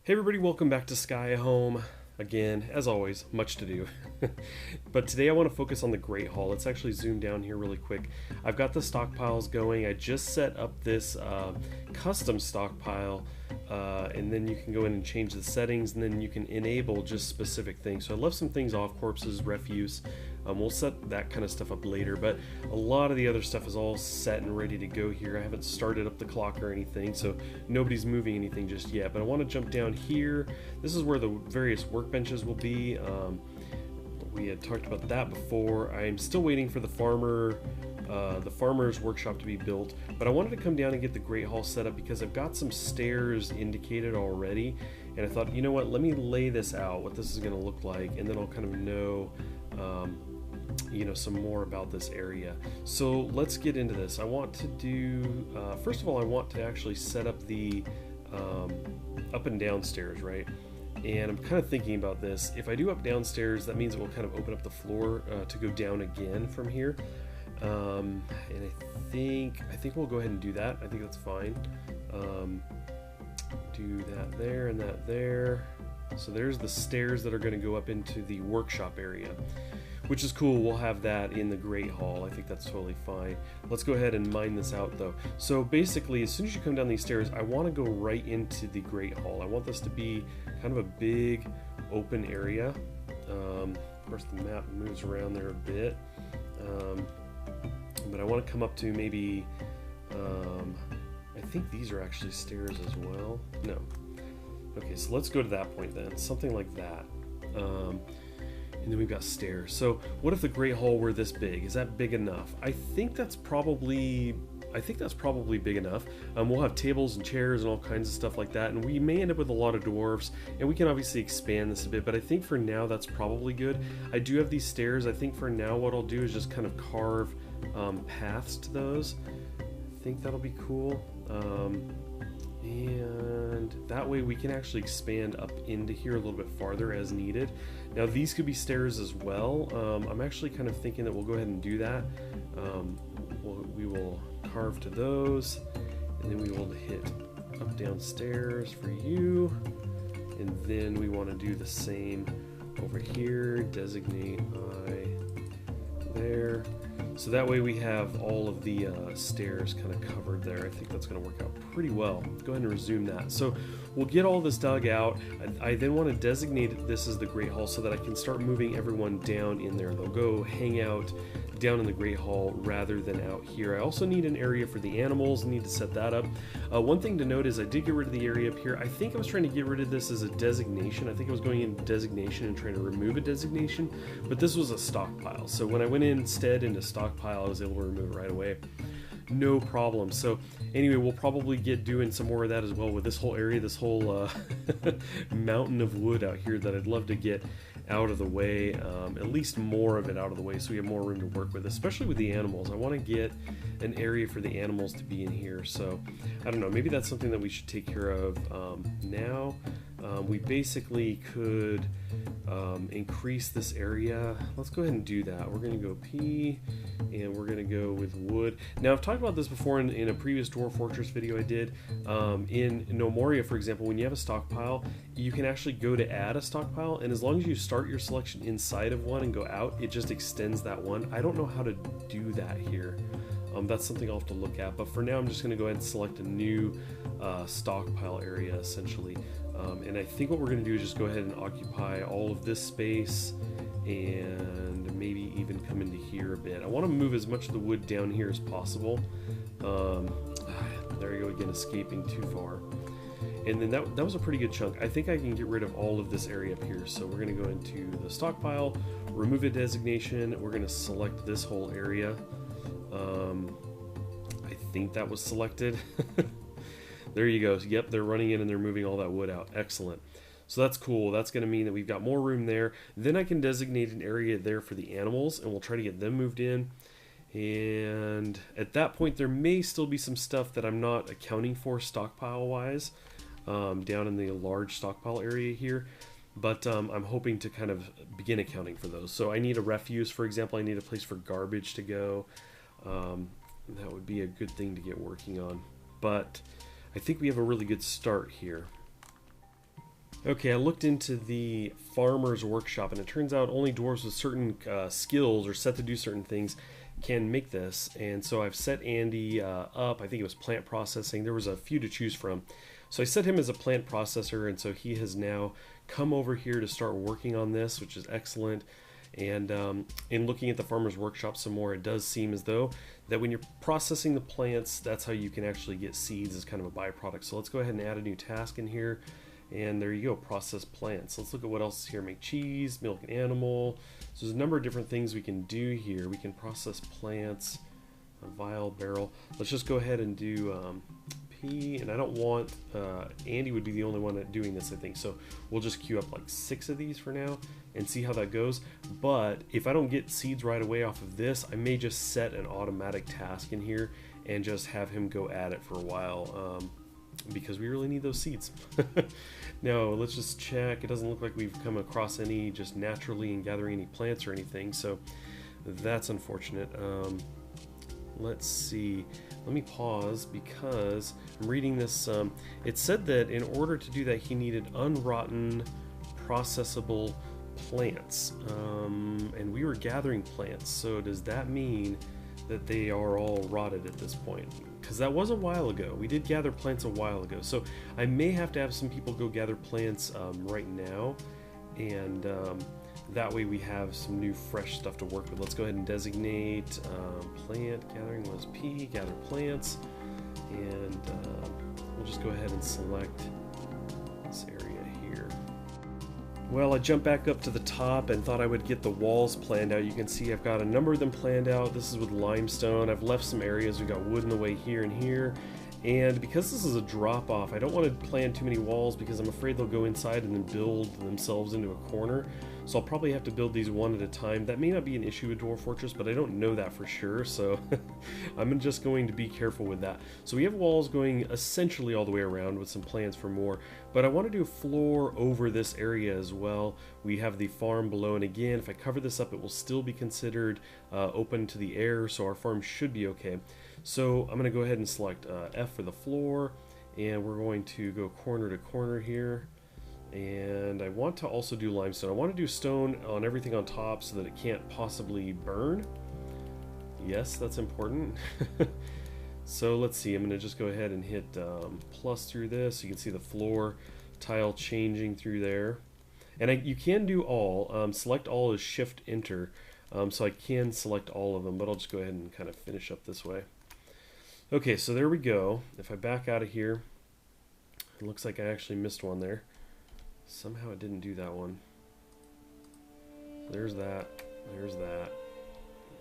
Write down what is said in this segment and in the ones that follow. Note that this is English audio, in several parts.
Hey everybody, welcome back to Sky Home. Again, as always, much to do. But today I want to focus on the Great Hall. Let's actually zoom down here really quick. I've got the stockpiles going. I just set up this custom stockpile, and then you can go in and change the settings, and then you can enable just specific things. So I left some things off, corpses, refuse. We'll set that kind of stuff up later, but a lot of the other stuff is all set and ready to go here. I haven't started up the clock or anything, so nobody's moving anything just yet. But I want to jump down here. This is where the various workbenches will be. We had talked about that before. I'm still waiting for the farmer's workshop to be built, but I wanted to come down and get the Great Hall set up because I've got some stairs indicated already, and I thought, you know what, let me lay this out, what this is going to look like, and then I'll kind of know some more about this area. So let's get into this. I want to do, first of all, I want to actually set up the up and down stairs, right? And I'm kind of thinking about this. If I do up downstairs, that means it will kind of open up the floor to go down again from here. And I think we'll go ahead and do that. I think that's fine. Do that there and that there. So there's the stairs that are going to go up into the workshop area, which is cool. We'll have that in the Great Hall. I think that's totally fine. Let's go ahead and mine this out though. So basically, as soon as you come down these stairs, I want to go right into the Great Hall. I want this to be kind of a big open area. Of course, the map moves around there a bit. But I want to come up to maybe, I think these are actually stairs as well. No. Okay, so let's go to that point then. Something like that. And then we've got stairs. So what if the Great Hall were this big? Is that big enough? I think that's probably big enough. We'll have tables and chairs and all kinds of stuff like that, and we may end up with a lot of dwarves, and we can obviously expand this a bit, but I think for now that's probably good. I do have these stairs. I think for now what I'll do is just kind of carve paths to those. I think that'll be cool. And that way we can actually expand up into here a little bit farther as needed. Now these could be stairs as well. I'm actually kind of thinking that we'll go ahead and do that. We will carve to those, and then we will hit up downstairs for you, and then we want to do the same over here. Designate I there. So that way we have all of the stairs kind of covered there. I think that's going to work out pretty well. Go ahead and resume that. So we'll get all this dug out. I then want to designate this as the Great Hall so that I can start moving everyone down in there. They'll go hang out down in the Great Hall rather than out here. I also need an area for the animals. I need to set that up. One thing to note is I did get rid of the area up here. I think I was trying to get rid of this as a designation. I think I was going into designation and trying to remove a designation, but this was a stockpile. So when I went instead into stockpile, I was able to remove it right away. No problem. So anyway, we'll probably get doing some more of that as well with this whole area, this whole mountain of wood out here that I'd love to get out of the way, at least more of it out of the way so we have more room to work with, especially with the animals. I want to get an area for the animals to be in here, so I don't know, maybe that's something that we should take care of now. We basically could increase this area. Let's go ahead and do that. We're going to go P, and we're going to go with wood. Now, I've talked about this before in a previous Dwarf Fortress video I did. In No Moria, for example, when you have a stockpile, you can actually go to add a stockpile, and as long as you start your selection inside of one and go out, it just extends that one. I don't know how to do that here. That's something I'll have to look at, but for now I'm just going to go ahead and select a new stockpile area, essentially. And I think what we're going to do is just go ahead and occupy all of this space and maybe even come into here a bit. I want to move as much of the wood down here as possible. There you go again, escaping too far. And then that was a pretty good chunk. I think I can get rid of all of this area up here. So we're going to go into the stockpile, remove a designation. We're going to select this whole area. I think that was selected. There you go. Yep, they're running in and they're moving all that wood out. Excellent. So that's cool. That's going to mean that we've got more room there. Then I can designate an area there for the animals, and we'll try to get them moved in. And at that point, there may still be some stuff that I'm not accounting for stockpile-wise down in the large stockpile area here. But I'm hoping to kind of begin accounting for those. So I need a refuse, for example. I need a place for garbage to go. That would be a good thing to get working on. But I think we have a really good start here. Okay, I looked into the farmer's workshop, and it turns out only dwarves with certain skills or set to do certain things can make this. And so I've set Andy up. I think it was plant processing. There was a few to choose from. So I set him as a plant processor, and so he has now come over here to start working on this, which is excellent. And in looking at the farmer's workshop some more, it does seem as though that when you're processing the plants, that's how you can actually get seeds as kind of a byproduct. So let's go ahead and add a new task in here. And there you go, process plants. Let's look at what else is here. Make cheese, milk an animal. So there's a number of different things we can do here. We can process plants, a vial, barrel. Let's just go ahead and do P, and I don't want, Andy would be the only one doing this, I think. So we'll just queue up like 6 of these for now and see how that goes. But if I don't get seeds right away off of this, I may just set an automatic task in here and just have him go at it for a while. Because we really need those seeds. Now let's just check. It doesn't look like we've come across any just naturally in gathering any plants or anything, so that's unfortunate. Let's see. Let me pause because I'm reading this. It said that in order to do that he needed unrotten processable plants, and we were gathering plants, so does that mean that they are all rotted at this point? Because that was a while ago. We did gather plants a while ago, so I may have to have some people go gather plants right now, and that way we have some new fresh stuff to work with. Let's go ahead and designate plant gathering was P, gather plants, and we'll just go ahead and select this area here. Well, I jumped back up to the top and thought I would get the walls planned out. You can see I've got a number of them planned out. This is with limestone. I've left some areas. We've got wood in the way here and here. And because this is a drop off, I don't want to plan too many walls because I'm afraid they'll go inside and then build themselves into a corner. So I'll probably have to build these one at a time. That may not be an issue with Dwarf Fortress, but I don't know that for sure, so I'm just going to be careful with that. So we have walls going essentially all the way around with some plans for more, but I want to do a floor over this area as well. We have the farm below, and again, if I cover this up, it will still be considered open to the air, so our farm should be okay. So I'm going to go ahead and select F for the floor, and we're going to go corner to corner here. And I want to also do limestone. I want to do stone on everything on top so that it can't possibly burn. Yes, that's important. So let's see, I'm going to just go ahead and hit plus through this. You can see the floor tile changing through there. And you can do all. Select all is shift enter. So I can select all of them, but I'll just go ahead and kind of finish up this way. Okay, so there we go. If I back out of here, it looks like I actually missed one there. Somehow it didn't do that one. There's that. There's that.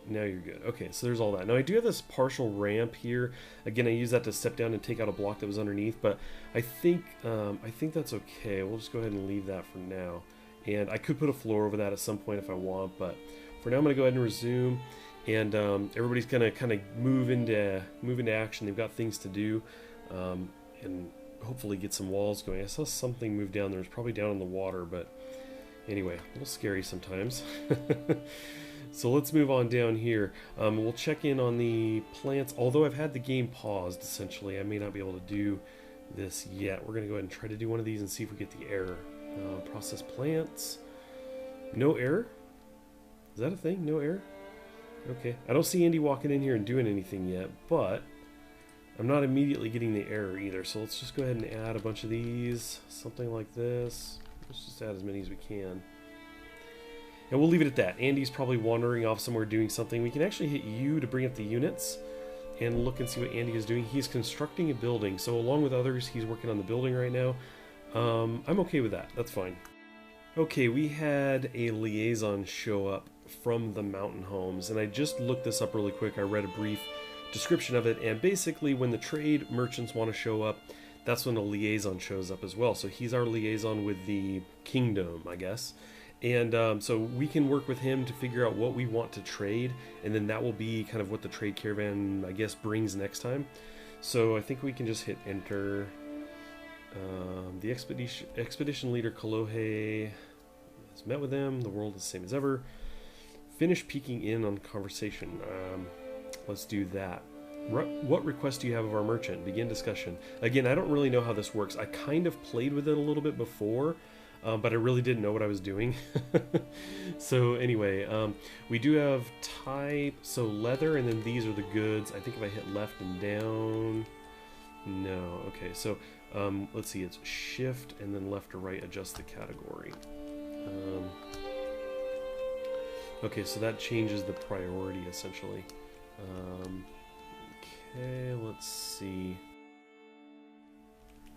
Now you're good. Okay, so there's all that. Now I do have this partial ramp here. Again, I use that to step down and take out a block that was underneath, but I think that's okay. We'll just go ahead and leave that for now. And I could put a floor over that at some point if I want, but for now I'm going to go ahead and resume. And everybody's going to kind of move into action. They've got things to do, and hopefully get some walls going. I saw something move down there. It's probably down in the water, but anyway, a little scary sometimes. So let's move on down here. We'll check in on the plants. Although I've had the game paused, essentially, I may not be able to do this yet. We're going to go ahead and try to do one of these and see if we get the error. Process plants. No error? Is that a thing? No error? Okay. I don't see Andy walking in here and doing anything yet, but I'm not immediately getting the error either, so let's just go ahead and add a bunch of these, something like this. Let's just add as many as we can. And we'll leave it at that. Andy's probably wandering off somewhere doing something. We can actually hit U to bring up the units and look and see what Andy is doing. He's constructing a building, so along with others, he's working on the building right now. I'm okay with that. That's fine. Okay, we had a liaison show up from the mountain homes, and I just looked this up really quick. I read a brief description of it, and basically when the trade merchants want to show up, that's when a liaison shows up as well. So he's our liaison with the kingdom, I guess, and so we can work with him to figure out what we want to trade, and then that will be kind of what the trade caravan, I guess, brings next time. So I think we can just hit enter. The expedition leader Kalohe has met with them. The world is the same as ever. Finish peeking in on conversation. Let's do that. What request do you have of our merchant? Begin discussion. Again, I don't really know how this works. I kind of played with it a little bit before, but I really didn't know what I was doing. So anyway, we do have type, so leather, and then these are the goods. I think if I hit left and down, no. Okay, so let's see, it's shift and then left or right, adjust the category. Okay, so that changes the priority essentially. Okay, let's see.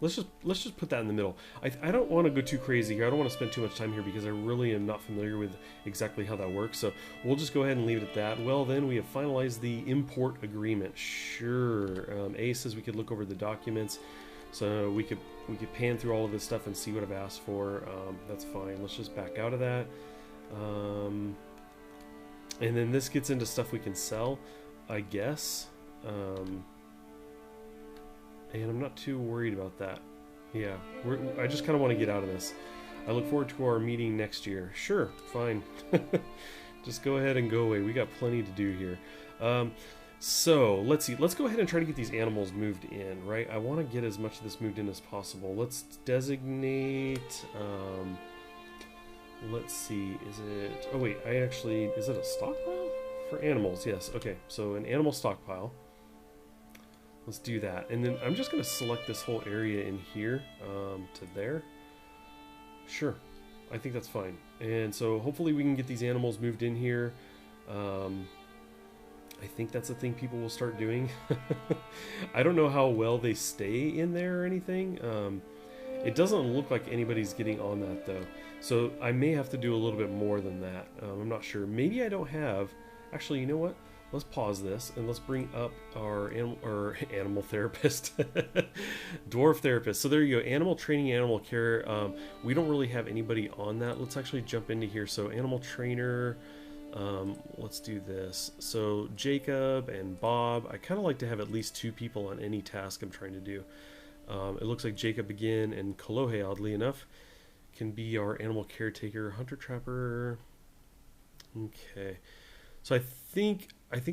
Let's just put that in the middle. I don't want to go too crazy here. I don't want to spend too much time here because I really am not familiar with exactly how that works. So we'll just go ahead and leave it at that. Well, then we have finalized the import agreement. Sure. A says we could look over the documents, so we could pan through all of this stuff and see what I've asked for. That's fine. Let's just back out of that. And then this gets into stuff we can sell, I guess. And I'm not too worried about that. Yeah, I just kind of want to get out of this. I look forward to our meeting next year. Sure, fine. Just go ahead and go away. We got plenty to do here. So let's see. Let's go ahead and try to get these animals moved in, right? I want to get as much of this moved in as possible. Let's designate. Let's see. Is it? Oh wait, is it a stockpile for animals? Yes. Okay. So an animal stockpile. Let's do that, and then I'm just going to select this whole area in here to there. Sure, I think that's fine. And so hopefully we can get these animals moved in here. I think that's a thing people will start doing. I don't know how well they stay in there or anything. It doesn't look like anybody's getting on that though, so I may have to do a little bit more than that. I'm not sure. Maybe I don't have. Actually, you know what? Let's pause this and let's bring up our animal therapist, dwarf therapist. So there you go, animal training, animal care. We don't really have anybody on that. Let's actually jump into here. So animal trainer, let's do this. So Jacob and Bob, I kind of like to have at least 2 people on any task I'm trying to do. It looks like Jacob again and Kolohe, oddly enough, can be our animal caretaker, hunter trapper. Okay. So I think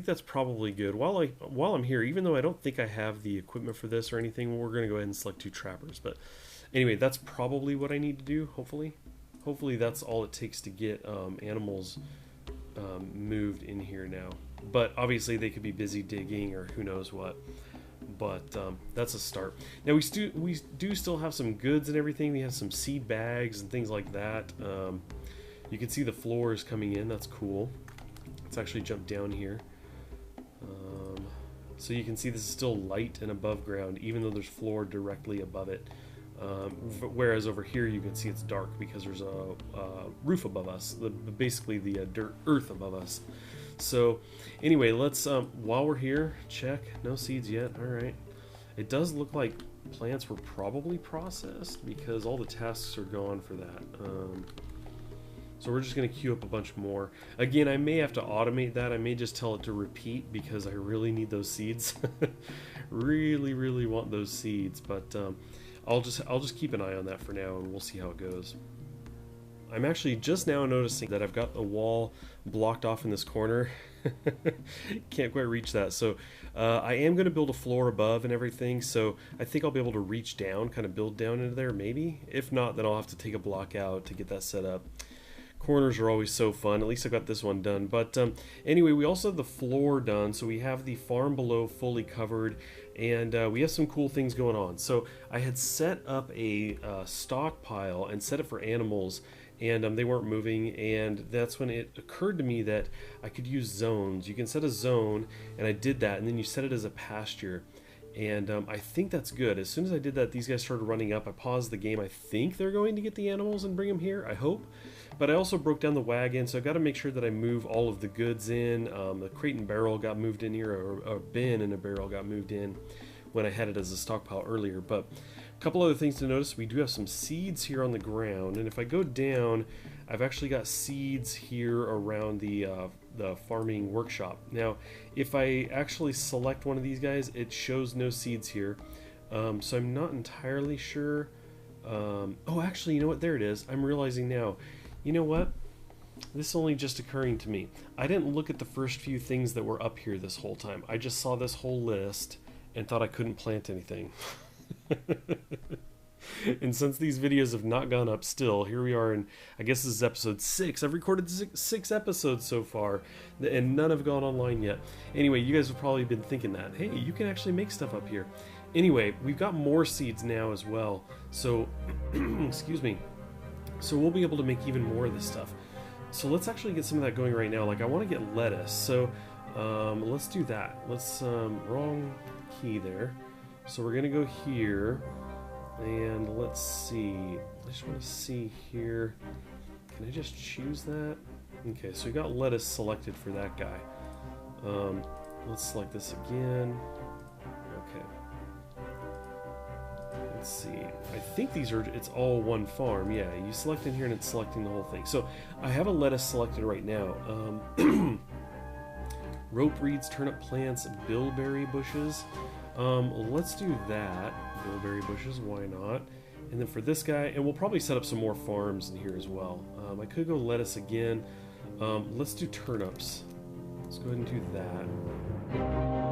that's probably good. While I'm here, even though I don't think I have the equipment for this or anything, we're going to go ahead and select 2 trappers. But anyway, that's probably what I need to do, hopefully that's all it takes to get animals moved in here now. But obviously they could be busy digging or who knows what. But that's a start. Now we do still have some goods and everything. We have some seed bags and things like that. You can see the floors coming in. That's cool. Let's actually jump down here. So you can see this is still light and above ground, even though there's floor directly above it. Whereas over here you can see it's dark because there's a roof above us, basically the earth above us. So anyway, let's, while we're here, check. No seeds yet. All right. It does look like plants were probably processed because all the tasks are gone for that. So we're just going to queue up a bunch more. Again, I may have to automate that. I may just tell it to repeat because I really need those seeds. really want those seeds. But I'll just keep an eye on that for now, and we'll see how it goes. I'm actually just now noticing that I've got a wall blocked off in this corner. Can't quite reach that. So I am going to build a floor above and everything. So I think I'll be able to reach down, kind of build down into there maybe. If not, then I'll have to take a block out to get that set up. Corners are always so fun. At least I got this one done. But anyway, we also have the floor done. So we have the farm below fully covered. And we have some cool things going on. So I had set up a stockpile and set it for animals. And they weren't moving. And that's when it occurred to me that I could use zones. You can set a zone. And I did that. And then you set it as a pasture. And I think that's good. As soon as I did that, these guys started running up. I paused the game. I think they're going to get the animals and bring them here. I hope. But I also broke down the wagon, so I've got to make sure that I move all of the goods in. The crate and barrel got moved in here, or a bin and a barrel got moved in when I had it as a stockpile earlier. But a couple other things to notice. We do have some seeds here on the ground. And if I go down, I've actually got seeds here around the farming workshop. Now, if I actually select one of these guys, it shows no seeds here. So I'm not entirely sure. Oh, actually, you know what? There it is. I'm realizing now. You know what? This is only just occurring to me. I didn't look at the first few things that were up here this whole time. I just saw this whole list and thought I couldn't plant anything. And since these videos have not gone up still, here we are in, I guess this is episode 6. I've recorded six episodes so far, and none have gone online yet. Anyway, you guys have probably been thinking that, hey, you can actually make stuff up here. Anyway, we've got more seeds now as well. So, excuse me. So we'll be able to make even more of this stuff. So let's actually get some of that going right now. Like, I want to get lettuce. So let's do that. Let's, wrong key there. So we're going to go here. And let's see. I just want to see here. Can I just choose that? Okay, so we got lettuce selected for that guy. Let's select this again. Okay. Let's see. I think these are, it's all one farm. Yeah, you select in here and it's selecting the whole thing. So I have a lettuce selected right now. Rope reeds, turnip plants, bilberry bushes. Let's do that. Bilberry bushes, why not? And then for this guy, and we'll probably set up some more farms in here as well. I could go lettuce again. Let's do turnips. Let's go ahead and do that.